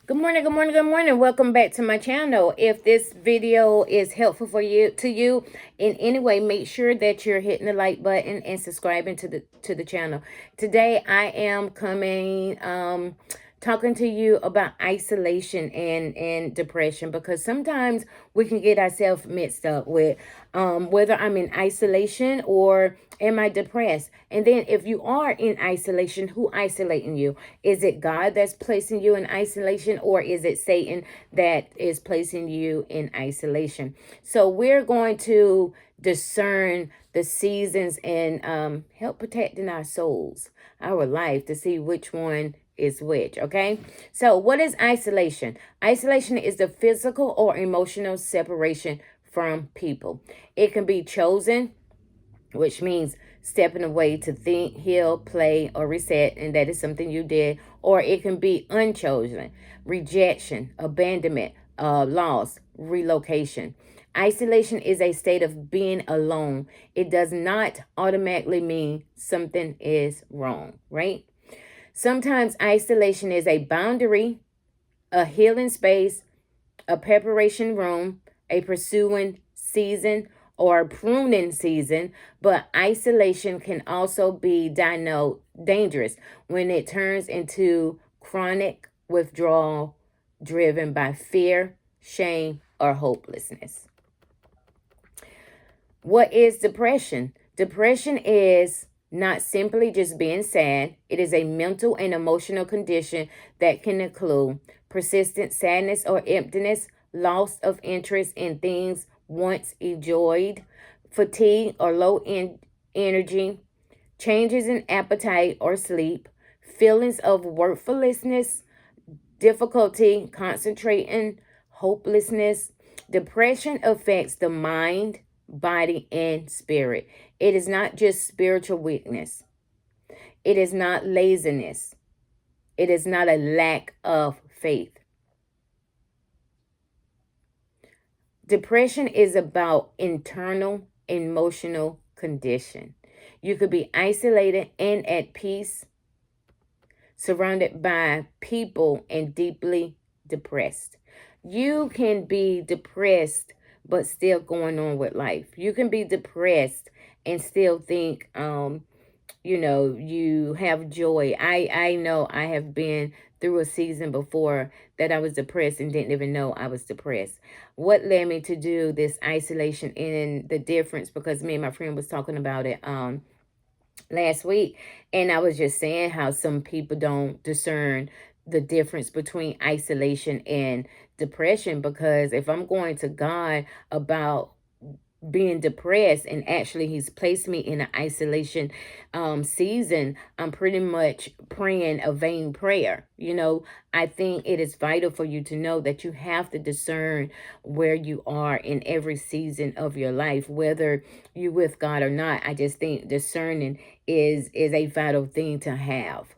Good morning, good morning, good morning. Welcome back to my channel. If this video is helpful for you in any way, make sure that you're hitting the like button and subscribing to the channel. Today I am coming talking to you about isolation and depression, because sometimes we can get ourselves mixed up with whether I'm in isolation or am I depressed. And then if you are in isolation, who isolating you? Is it God that's placing you in isolation, or is it Satan that is placing you in isolation? So we're going to discern the seasons and help protecting our souls, our life, to see which one is which. Okay, so what is isolation? Isolation is the physical or emotional separation from people. It can be chosen, which means stepping away to think, heal, play, or reset, and that is something you did. Or it can be unchosen, rejection, abandonment, loss, relocation. Isolation is a state of being alone. It does not automatically mean something is wrong, right? Sometimes isolation is a boundary, a healing space, a preparation room, a pursuing season, or a pruning season. But isolation can also be dangerous when it turns into chronic withdrawal driven by fear, shame, or hopelessness. What is depression? Depression is not simply just being sad. It is a mental and emotional condition that can include persistent sadness or emptiness, loss of interest in things once enjoyed, fatigue or energy, changes in appetite or sleep, feelings of worthlessness, difficulty concentrating, hopelessness. Depression affects the mind, body, and spirit. It is not just spiritual weakness. It is not laziness. It is not a lack of faith. Depression is about internal emotional condition. You could be isolated and at peace, surrounded by people, and deeply depressed. You can be depressed but still going on with life. You can be depressed and still think you have joy. I know I have been through a season before that I was depressed and didn't even know I was depressed. What led me to do this isolation and the difference, because me and my friend was talking about it last week, and I was just saying how some people don't discern the difference between isolation and depression. Because if I'm going to God about being depressed and actually he's placed me in an isolation season, I'm pretty much praying a vain prayer. I think it is vital for you to know that you have to discern where you are in every season of your life, whether you with God or not. I just think discerning is a vital thing to have,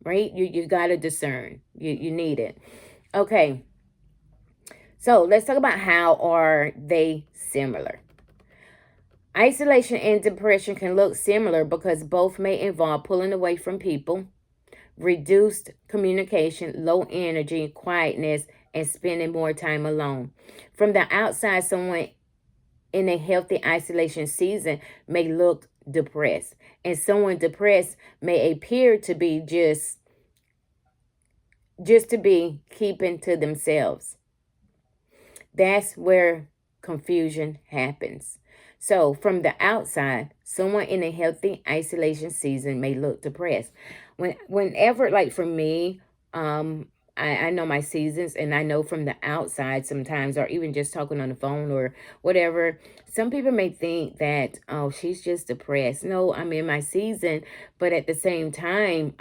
right? You got to discern. You need it. Okay, so let's talk about how are they similar. Isolation and depression can look similar because both may involve pulling away from people, reduced communication, low energy, quietness, and spending more time alone. From the outside, someone in a healthy isolation season may look depressed, and someone depressed may appear to be just to be keeping to themselves. That's where confusion happens. So, from the outside, someone in a healthy isolation season may look depressed. Whenever, like for me, I know my seasons, and I know from the outside sometimes, or even just talking on the phone or whatever, some people may think that, oh, she's just depressed. No, I'm in my season, but at the same time,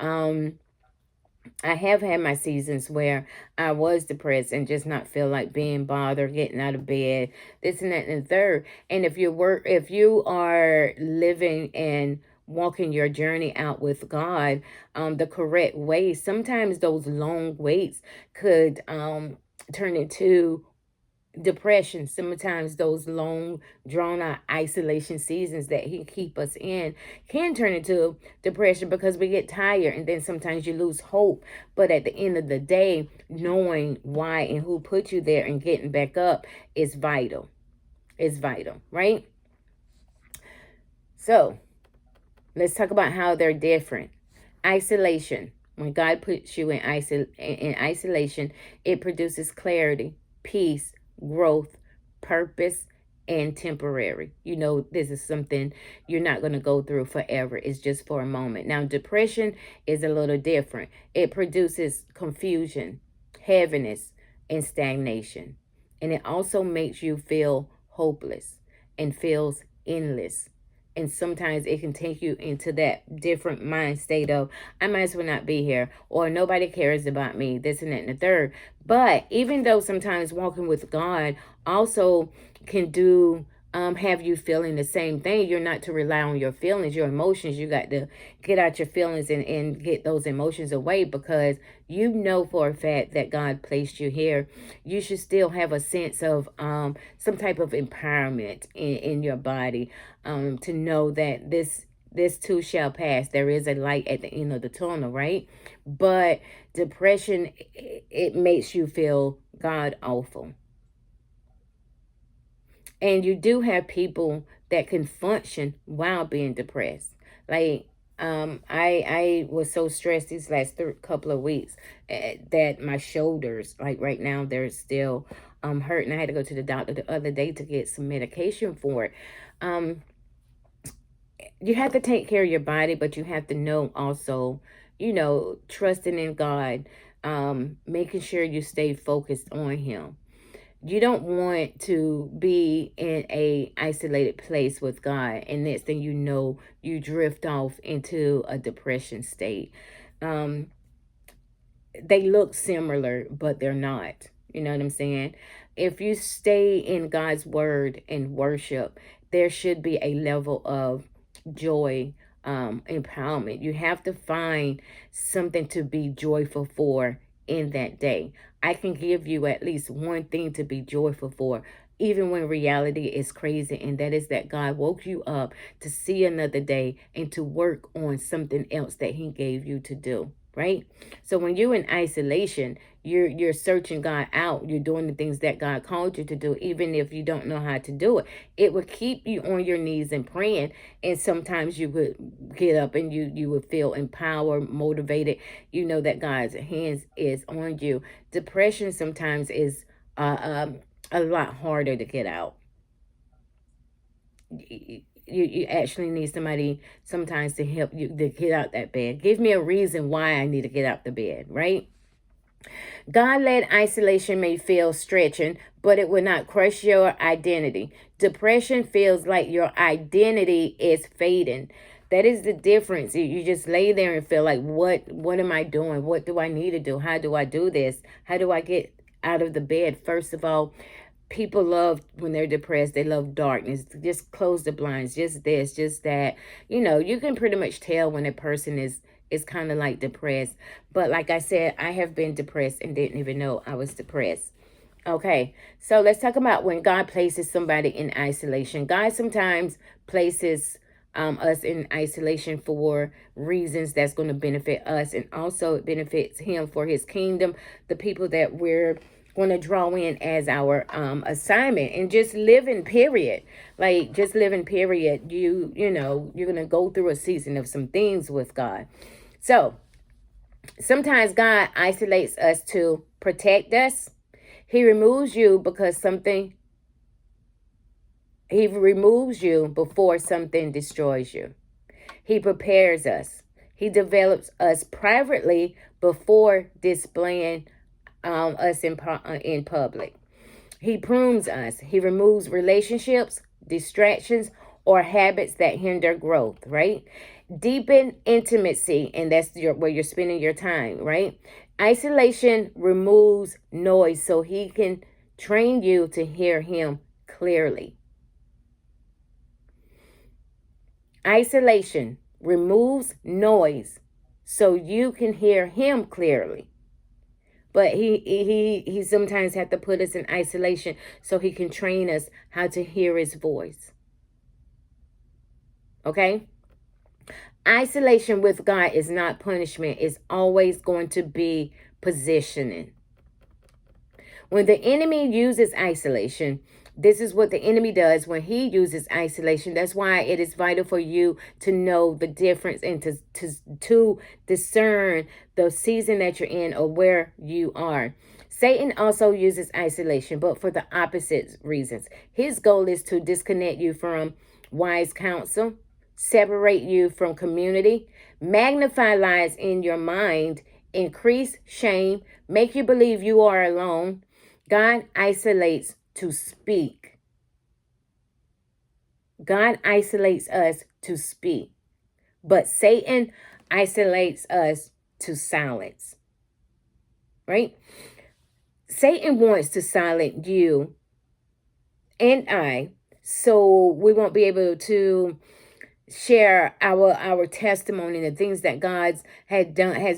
I have had my seasons where I was depressed and just not feel like being bothered, getting out of bed, this and that and the third. And if you are living and walking your journey out with God, the correct way, sometimes those long waits could turn into depression, sometimes those long drawn out isolation seasons that he keep us in can turn into depression because we get tired, and then sometimes you lose hope. But at the end of the day, knowing why and who put you there and getting back up is vital. It's vital, right? So let's talk about how they're different. Isolation. When God puts you in isolation, it produces clarity, peace, growth, purpose, and temporary. You know, this is something you're not going to go through forever. It's just for a moment. Now, depression is a little different. It produces confusion, heaviness, and stagnation. And it also makes you feel hopeless and feels endless. And sometimes it can take you into that different mind state of, I might as well not be here, or nobody cares about me, this and that and the third. But even though sometimes walking with God also can do have you feeling the same thing, you're not to rely on your feelings, your emotions. You got to get out your feelings and get those emotions away, because you know for a fact that God placed you here. You should still have a sense of some type of empowerment in your body, to know that this too shall pass. There is a light at the end of the tunnel, right? But depression, it makes you feel God awful. And you do have people that can function while being depressed. Like, I was so stressed these last couple of weeks, that my shoulders, like right now, they're still hurting. I had to go to the doctor the other day to get some medication for it. You have to take care of your body, but you have to know also, trusting in God, making sure you stay focused on Him. You don't want to be in a isolated place with God, and next thing you know, you drift off into a depression state. Um, they look similar, but they're not. You know what I'm saying? If you stay in God's word and worship, there should be a level of joy, empowerment. You have to find something to be joyful for in that day. I can give you at least one thing to be joyful for, even when reality is crazy, and that is that God woke you up to see another day and to work on something else that He gave you to do. Right? So when you're in isolation, you're searching God out. You're doing the things that God called you to do, even if you don't know how to do it. It will keep you on your knees and praying. And sometimes you would get up and you would feel empowered, motivated. You know that God's hands is on you. Depression sometimes is a lot harder to get out. You actually need somebody sometimes to help you to get out that bed. Give me a reason why I need to get out the bed, right? God-led isolation may feel stretching, but it will not crush your identity. Depression feels like your identity is fading. That is the difference. You just lay there and feel like, what am I doing? What do I need to do? How do I do this? How do I get out of the bed? First of all, people love, when they're depressed, they love darkness. Just close the blinds, just this, just that. You can pretty much tell when a person is kind of like depressed. But like I said, I have been depressed and didn't even know I was depressed. Okay, so let's talk about when God places somebody in isolation. God sometimes places us in isolation for reasons that's going to benefit us, and also it benefits Him for His kingdom, the people that we're going to draw in as our assignment, and just living period. Like, just living period. You're going to go through a season of some things with God. So sometimes God isolates us to protect us. He removes you before something destroys you. He prepares us. He develops us privately before displaying us in public. He prunes us. He removes relationships, distractions, or habits that hinder growth, right? Deepen intimacy, and that's where you're spending your time, right? Isolation removes noise so He can train you to hear Him clearly. Isolation removes noise so you can hear Him clearly. But he sometimes have to put us in isolation so he can train us how to hear his voice. Okay? Isolation with God is not punishment. It's always going to be positioning. When the enemy uses isolation, this is what the enemy does when he uses isolation. That's why it is vital for you to know the difference and to discern the season that you're in or where you are. Satan also uses isolation, but for the opposite reasons. His goal is to disconnect you from wise counsel, separate you from community, magnify lies in your mind, increase shame, make you believe you are alone. God isolates to speak. God isolates us to speak. But Satan isolates us to silence. Right? Satan wants to silence you and I so we won't be able to share our testimony and the things that God's has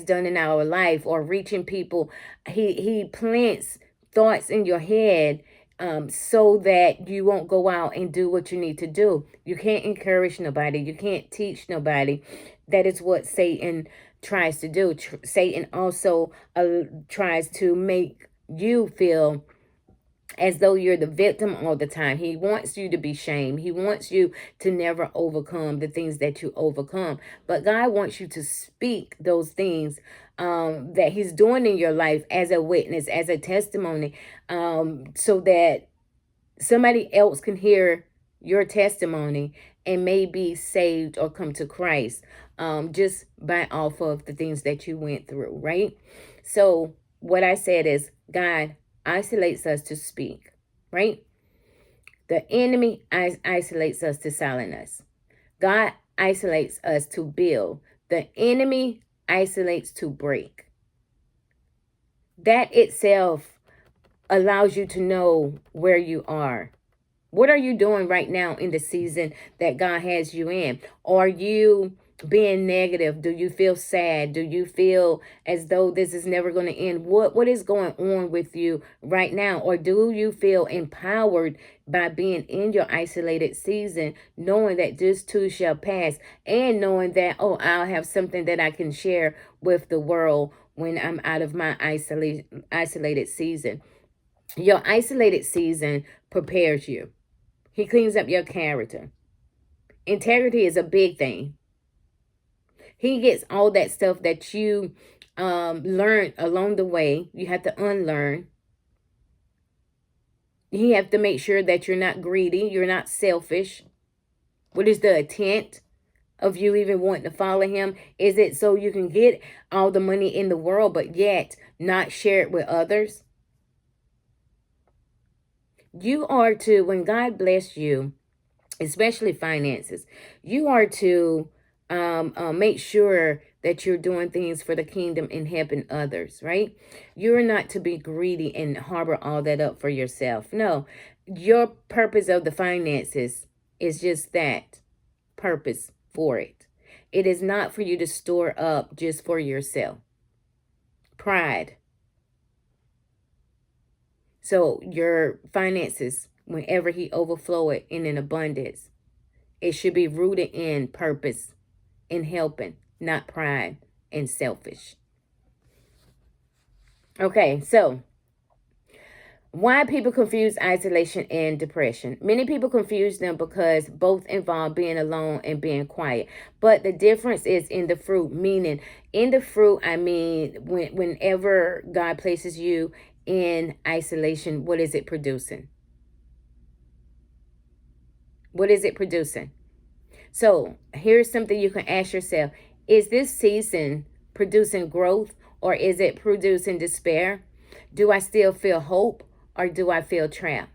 done in our life or reaching people. He plants thoughts in your head so that you won't go out and do what you need to do. You can't encourage nobody. You can't teach nobody. That is what Satan tries to do. Satan also tries to make you feel as though you're the victim all the time. He wants you to be shamed. He wants you to never overcome the things that you overcome. But God wants you to speak those things that he's doing in your life as a witness, as a testimony, so that somebody else can hear your testimony and may be saved or come to Christ just by off of the things that you went through, right? So what I said is God isolates us to speak, right? The enemy isolates us to silence us. God isolates us to build. The enemy isolates to break. That itself allows you to know where you are. What are you doing right now in the season that God has you in? Are you being negative? Do you feel sad? Do you feel as though this is never going to end? What is going on with you right now? Or do you feel empowered by being in your isolated season, knowing that this too shall pass, and knowing that, oh, I'll have something that I can share with the world when I'm out of my isolated season? Your isolated season prepares you. He cleans up your character. Integrity is a big thing. He gets all that stuff that you learned along the way. You have to unlearn. You have to make sure that you're not greedy. You're not selfish. What is the intent of you even wanting to follow him? Is it so you can get all the money in the world, but yet not share it with others? You are to, when God bless you, especially finances, you are to make sure that you're doing things for the kingdom and helping others, right? You're not to be greedy and harbor all that up for yourself. No, your purpose of the finances is just that purpose for it. It is not for you to store up just for yourself. Pride. So your finances, whenever he overflow it in an abundance, it should be rooted in purpose, in helping, not pride and selfish. Okay, so why people confuse isolation and depression? Many people confuse them because both involve being alone and being quiet. But the difference is in the fruit, meaning in the fruit, I mean, whenever God places you in isolation, what is it producing? What is it producing? So here's something you can ask yourself. Is this season producing growth or is it producing despair? Do I still feel hope or do I feel trapped?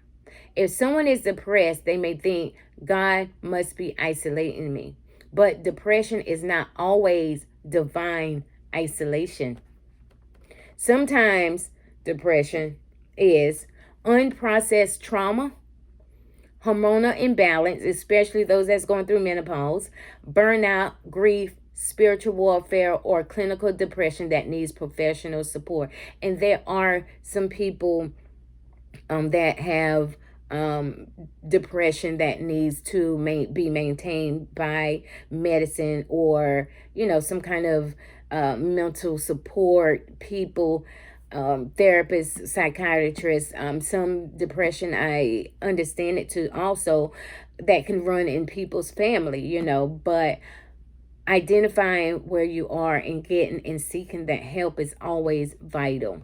If someone is depressed, they may think God must be isolating me. But depression is not always divine isolation. Sometimes depression is unprocessed trauma, hormonal imbalance, especially those that's going through menopause, burnout, grief, spiritual warfare, or clinical depression that needs professional support. And there are some people that have depression that needs to be maintained by medicine, or some kind of mental support people, therapists, psychiatrists. Some depression, I understand it too, also, that can run in people's family, but identifying where you are and getting and seeking that help is always vital.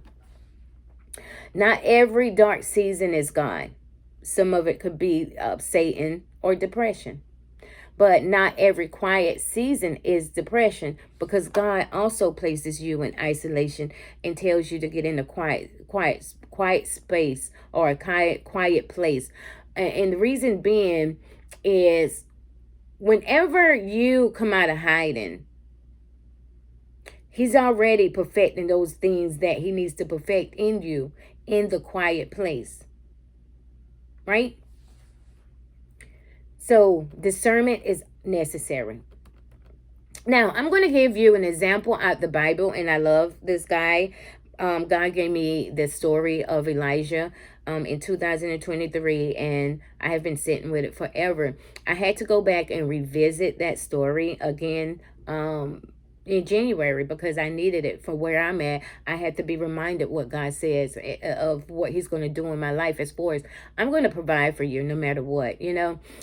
Not every dark season is God. Some of it could be Satan or depression. But not every quiet season is depression, because God also places you in isolation and tells you to get in a quiet space, or a quiet place. And the reason being is, whenever you come out of hiding, He's already perfecting those things that He needs to perfect in you in the quiet place. Right? So discernment is necessary. Now, I'm going to give you an example out the Bible, and I love this guy. God gave me the story of Elijah in 2023, and I have been sitting with it forever. I had to go back and revisit that story again in January, because I needed it for where I'm at. I had to be reminded what God says of what He's going to do in my life, as far as I'm going to provide for you no matter what,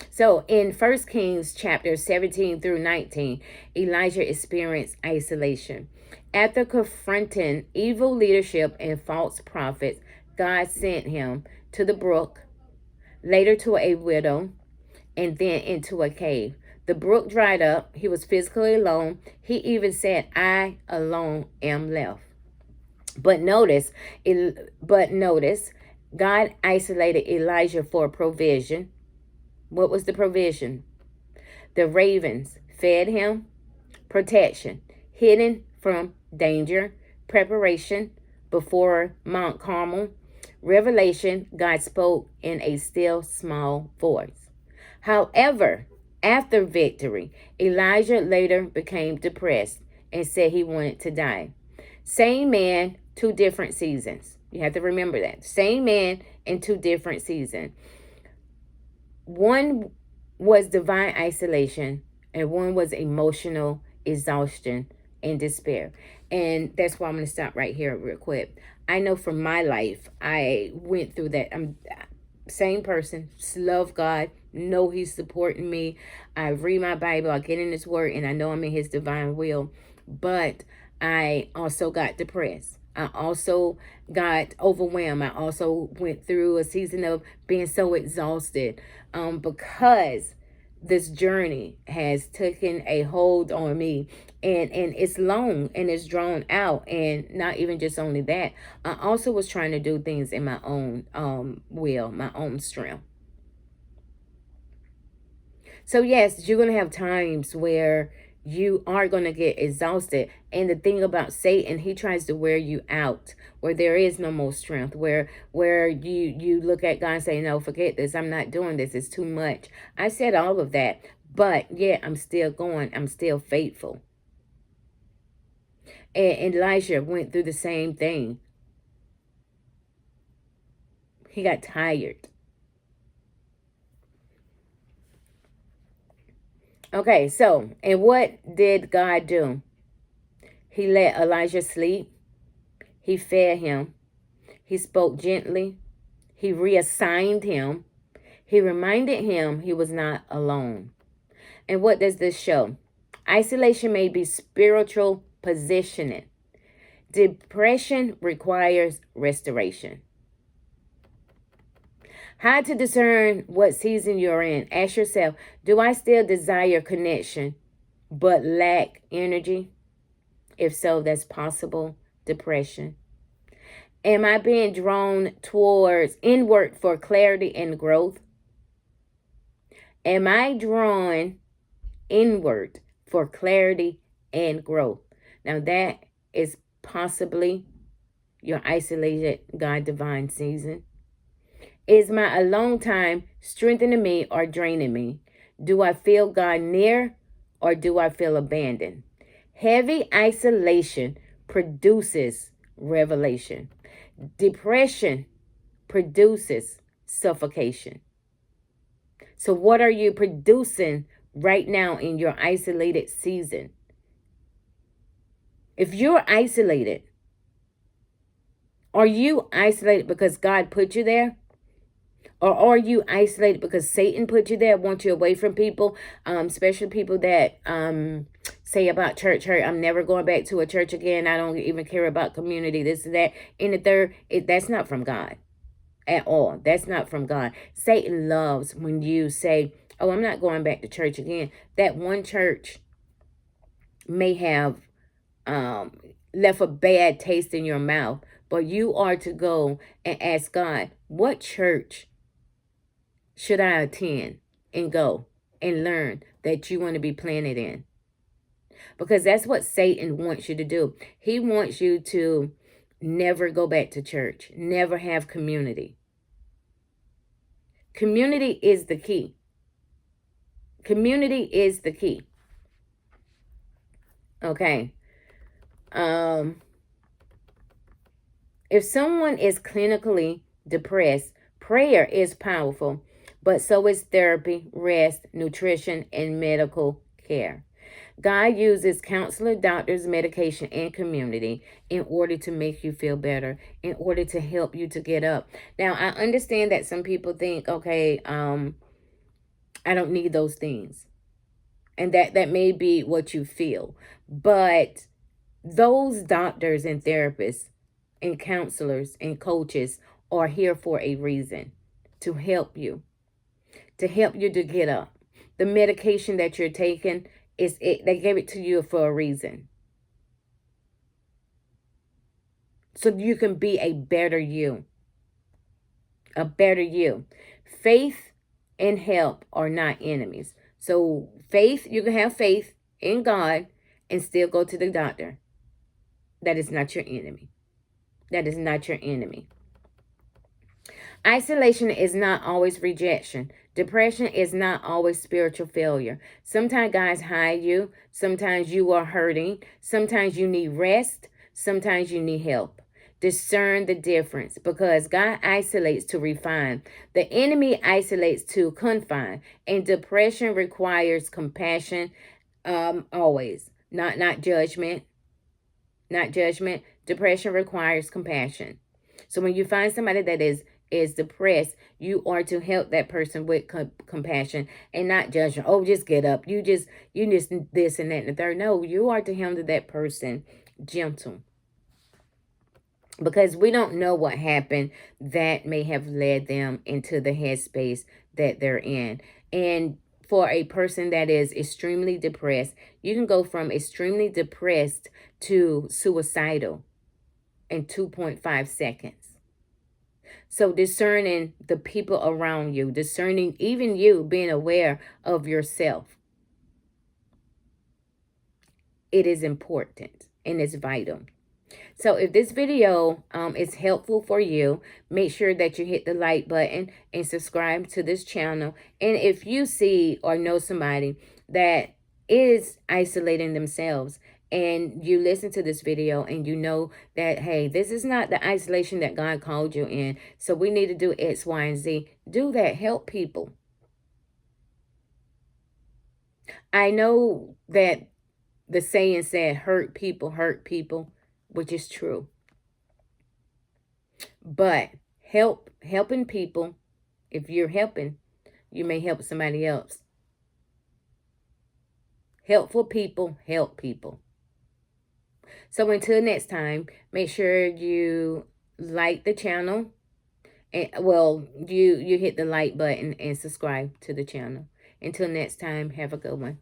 So in 1 Kings chapter 17 through 19, Elijah experienced isolation. After confronting evil leadership and false prophets, God sent him to the brook, later to a widow, and then into a cave. The brook dried up. He was physically alone. He even said, "I alone am left." But notice, God isolated Elijah for provision. What was the provision? The ravens fed him. Protection, hidden from danger. Preparation before Mount Carmel. Revelation, God spoke in a still small voice. However, after victory, Elijah later became depressed and said he wanted to die. Same man, two different seasons. You have to remember that. Same man in two different seasons. One was divine isolation, and one was emotional exhaustion and despair. And that's why I'm going to stop right here real quick. I know from my life, I went through that. I'm same person, love God, know He's supporting me. I read my Bible, I get in His Word, and I know I'm in His divine will. But I also got depressed. I also got overwhelmed. I also went through a season of being so exhausted, because this journey has taken a hold on me, and it's long and it's drawn out. And not even just only that, I also was trying to do things in my own will, my own strength. So yes, you're going to have times where you are going to get exhausted. And the thing about Satan, he tries to wear you out, where there is no more strength, where you look at God and say, "No, forget this. I'm not doing this. It's too much." I said all of that, but yeah, I'm still going. I'm still faithful. And Elijah went through the same thing. He got tired. Okay, so, and what did God do? He let Elijah sleep. He fed him. He spoke gently. He reassigned him. He reminded him he was not alone. And what does this show? Isolation may be spiritual positioning. Depression requires restoration. How to discern what season you're in. Ask yourself, do I still desire connection but lack energy? If so, that's possible depression. Am I being drawn towards inward for clarity and growth? Am I drawn inward for clarity and growth? Now that is possibly your isolated God divine season. Is my alone time strengthening me or draining me? Do I feel God near or do I feel abandoned? Heavy isolation produces revelation. Depression produces suffocation. So what are you producing right now in your isolated season? If you're isolated, are you isolated because God put you there? Or are you isolated because Satan put you there, want you away from people, especially people that say about church hurt, I'm never going back to a church again. I don't even care about community, this and that. And the third, that's not from God at all. That's not from God. Satan loves when you say, oh, I'm not going back to church again. That one church may have left a bad taste in your mouth, but you are to go and ask God, what church should I attend and go and learn that you want to be planted in? Because that's what Satan wants you to do. He wants you to never go back to church, never have community. Community is the key. Community is the key. Okay. If someone is clinically depressed, prayer is powerful, but so is therapy, rest, nutrition, and medical care. God uses counselor, doctors, medication, and community in order to make you feel better, in order to help you to get up. Now, I understand that some people think, okay, I don't need those things. And that may be what you feel. But those doctors and therapists and counselors and coaches are here for a reason, to help you to get up. The medication that you're taking, they gave it to you for a reason. So you can be a better you. A better you. Faith and help are not enemies. So faith, you can have faith in God and still go to the doctor. That is not your enemy. That is not your enemy. Isolation is not always rejection. Depression is not always spiritual failure. Sometimes guys hide you. Sometimes you are hurting. Sometimes you need rest. Sometimes you need help. Discern the difference, because God isolates to refine. The enemy isolates to confine. And depression requires compassion, always. Not judgment. Not judgment. Depression requires compassion. So when you find somebody that is depressed, you are to help that person with compassion and not judgment. Oh, just get up. You just this and that and the third. No, you are to handle that person gentle. Because we don't know what happened that may have led them into the headspace that they're in. And for a person that is extremely depressed, you can go from extremely depressed to suicidal in 2.5 seconds. So discerning the people around you, discerning even you being aware of yourself, it is important and it's vital. So if this video is helpful for you, make sure that you hit the like button and subscribe to this channel. And if you see or know somebody that is isolating themselves, and you listen to this video and you know that, hey, this is not the isolation that God called you in, so we need to do X, Y, and Z, do that. Help people. I know that the saying said, hurt people, which is true. But helping people, if you're helping, you may help somebody else. Helpful people help people. So until next time, make sure you like the channel. And well, you hit the like button and subscribe to the channel. Until next time, have a good one.